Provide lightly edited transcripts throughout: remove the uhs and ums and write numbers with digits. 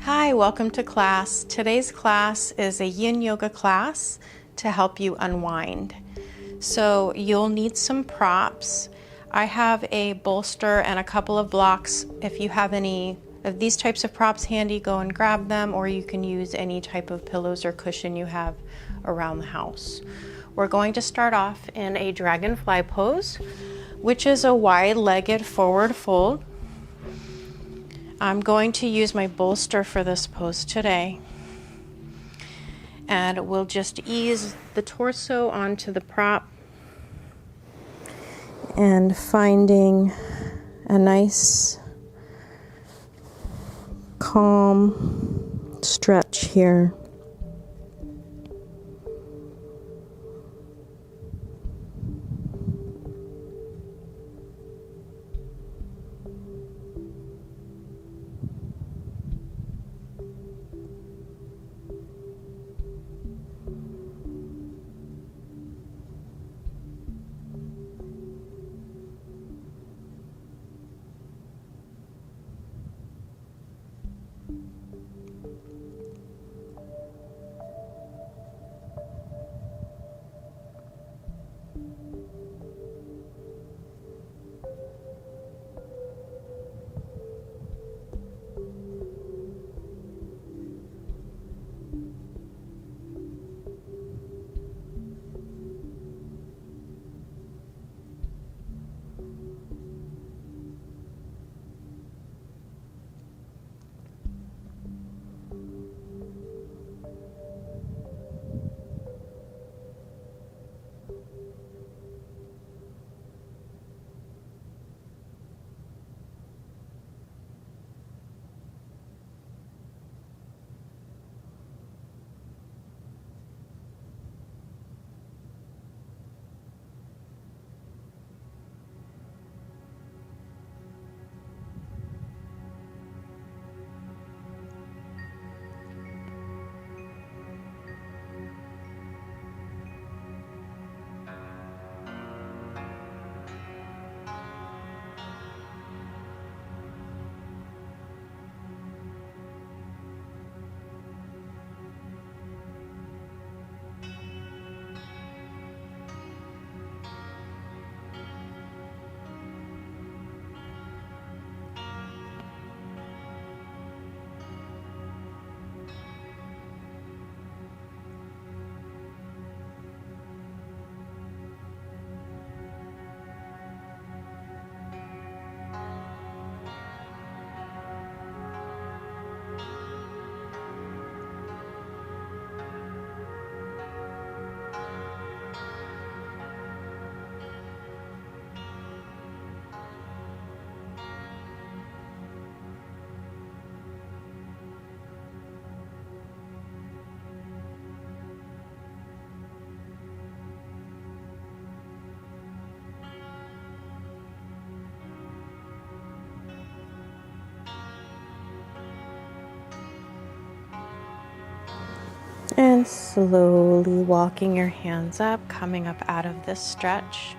Hi, welcome to class. Today's class is a Yin Yoga class to help you unwind. So you'll need some props. I have a bolster and a couple of blocks. If you have any of these types of props handy, go and grab them, or you can use any type of pillows or cushion you have around the house. We're going to start off in a dragonfly pose, which is a wide-legged forward fold. I'm going to use my bolster for this pose today, and we'll just ease the torso onto the prop and finding a nice calm stretch here. And slowly walking your hands up, coming up out of this stretch.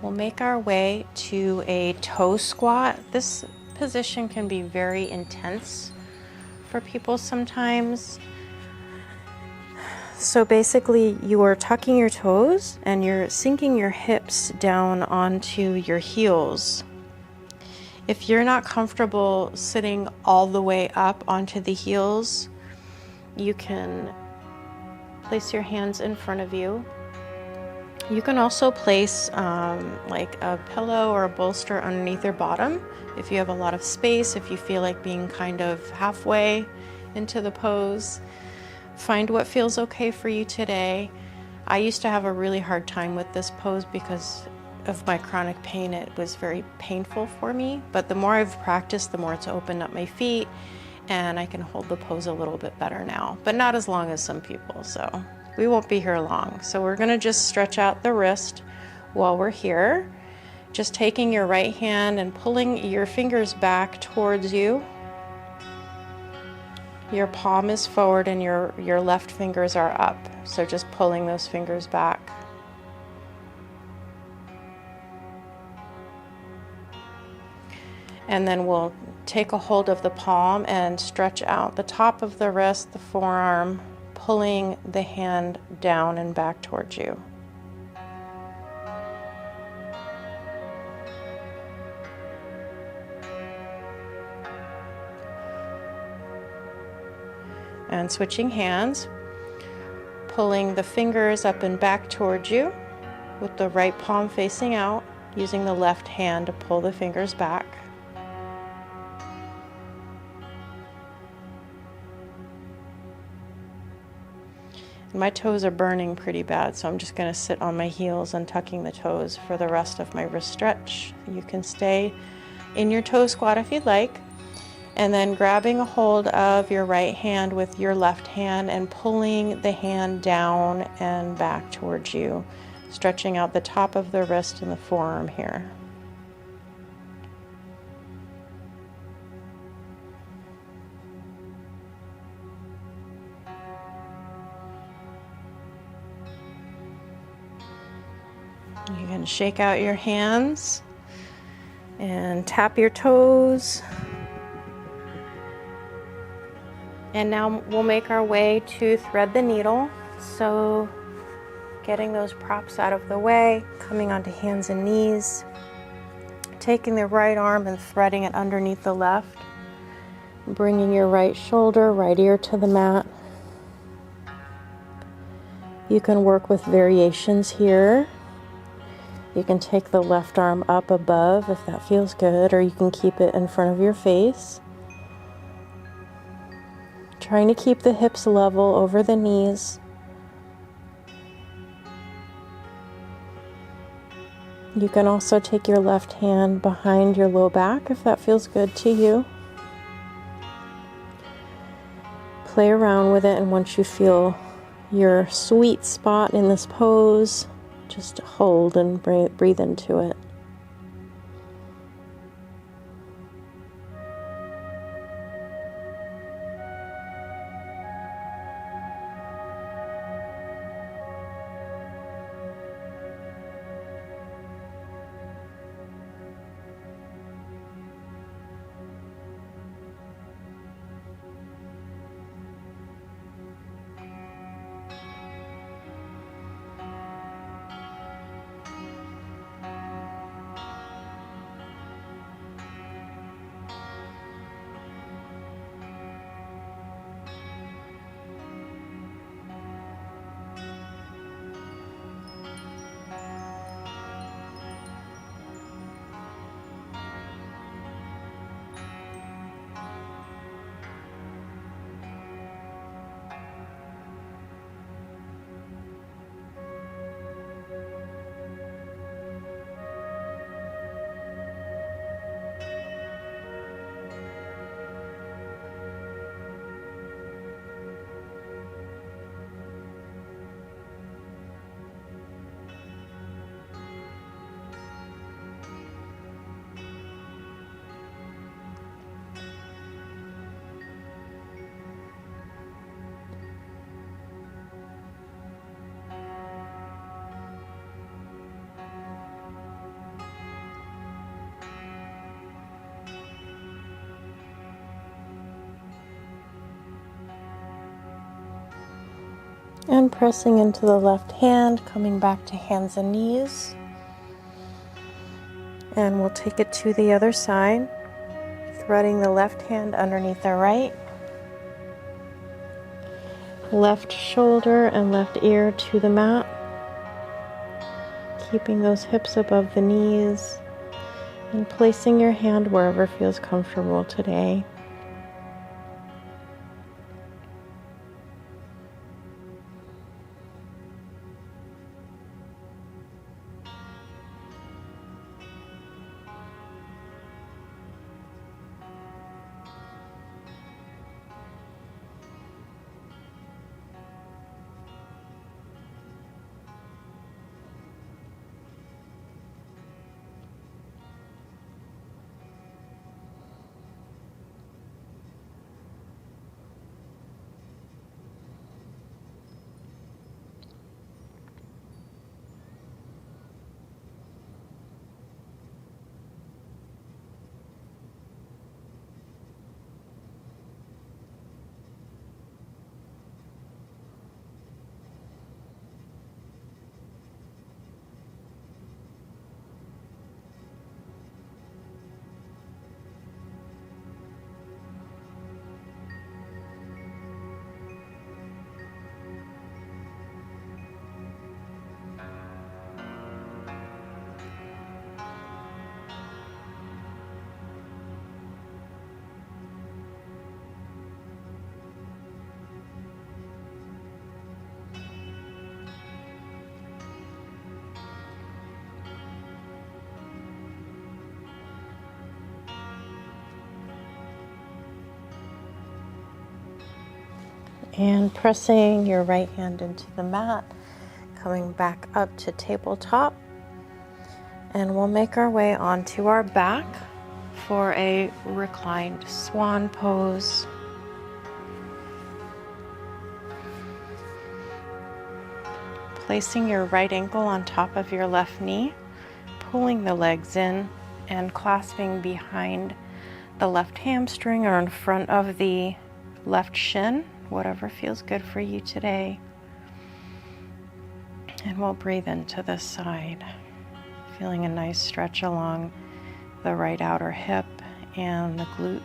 We'll make our way to a toe squat. This position can be very intense for people sometimes. So basically you are tucking your toes and you're sinking your hips down onto your heels. If you're not comfortable sitting all the way up onto the heels, you can place your hands in front of you. You can also place like a pillow or a bolster underneath your bottom if you have a lot of space, if you feel like being kind of halfway into the pose. Find what feels okay for you today. I used to have a really hard time with this pose because of my chronic pain. It was very painful for me, but the more I've practiced, the more it's opened up my feet and I can hold the pose a little bit better now, but not as long as some people, so we won't be here long. So we're gonna just stretch out the wrist while we're here, just taking your right hand and pulling your fingers back towards you. Your palm is forward and your left fingers are up, so just pulling those fingers back. And then we'll take a hold of the palm and stretch out the top of the wrist, the forearm, pulling the hand down and back towards you. And switching hands, pulling the fingers up and back towards you with the right palm facing out, using the left hand to pull the fingers back. My toes are burning pretty bad, so I'm just going to sit on my heels and tucking the toes for the rest of my wrist stretch. You can stay in your toe squat if you'd like, and then grabbing a hold of your right hand with your left hand and pulling the hand down and back towards you, stretching out the top of the wrist and the forearm here. You can shake out your hands and tap your toes. And now we'll make our way to thread the needle. So getting those props out of the way, coming onto hands and knees, taking the right arm and threading it underneath the left, bringing your right shoulder, right ear to the mat. You can work with variations here. You can take the left arm up above if that feels good, or you can keep it in front of your face. Trying to keep the hips level over the knees. You can also take your left hand behind your low back if that feels good to you. Play around with it, and once you feel your sweet spot in this pose, just hold and breathe into it. And pressing into the left hand, coming back to hands and knees. And we'll take it to the other side, threading the left hand underneath the right. Left shoulder and left ear to the mat. Keeping those hips above the knees and placing your hand wherever feels comfortable today. And pressing your right hand into the mat, coming back up to tabletop. And we'll make our way onto our back for a reclined swan pose. Placing your right ankle on top of your left knee, pulling the legs in and clasping behind the left hamstring or in front of the left shin, whatever feels good for you today. And we'll breathe into this side, feeling a nice stretch along the right outer hip and the glute.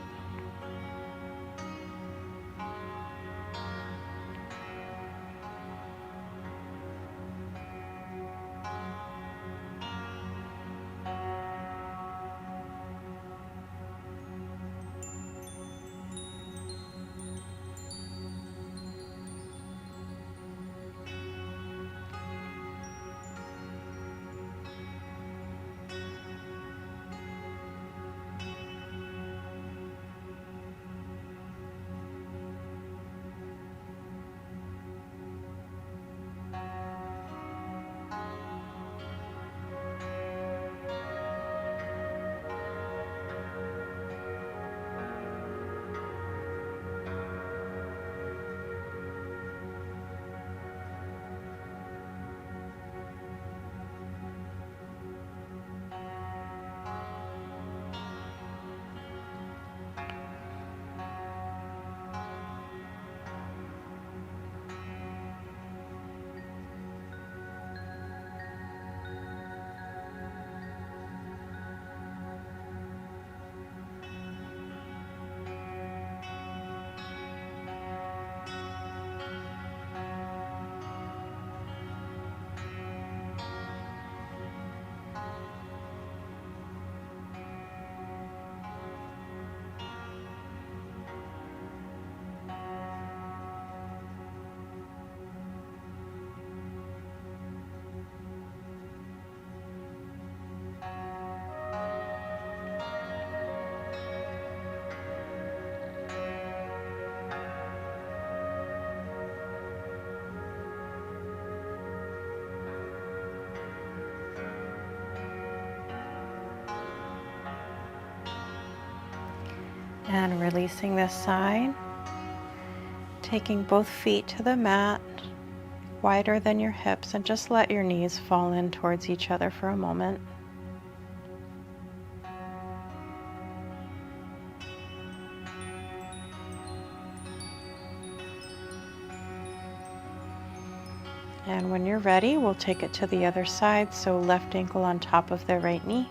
And releasing this side, taking both feet to the mat, wider than your hips, and just let your knees fall in towards each other for a moment. And when you're ready, we'll take it to the other side. So left ankle on top of the right knee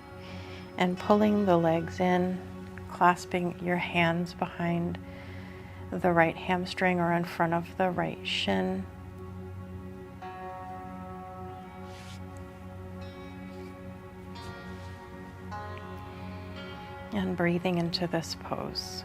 and pulling the legs in, clasping your hands behind the right hamstring or in front of the right shin. And breathing into this pose.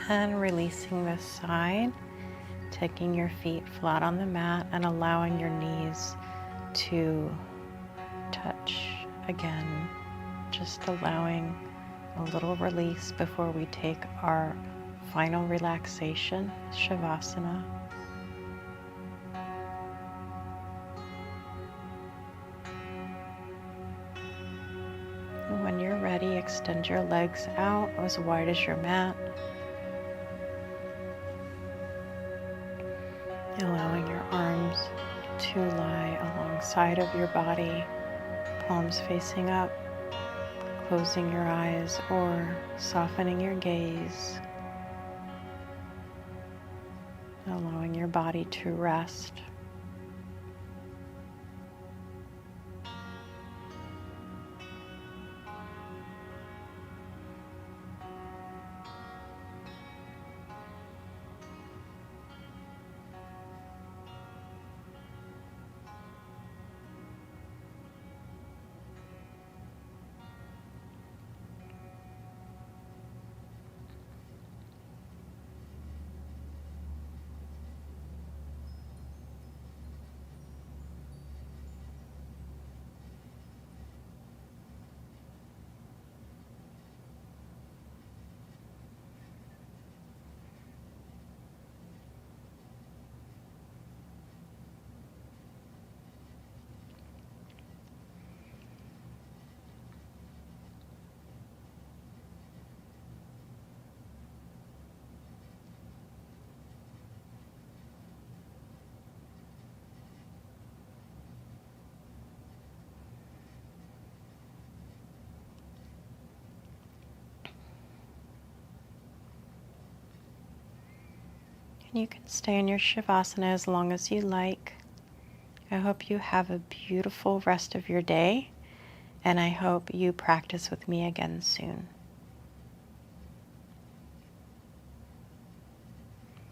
And releasing this side, taking your feet flat on the mat and allowing your knees to touch again, just allowing a little release before we take our final relaxation, Shavasana. When you're ready, extend your legs out as wide as your mat, allowing your arms to lie alongside of your body, palms facing up, closing your eyes or softening your gaze, allowing your body to rest. And you can stay in your Shavasana as long as you like. I hope you have a beautiful rest of your day, and I hope you practice with me again soon.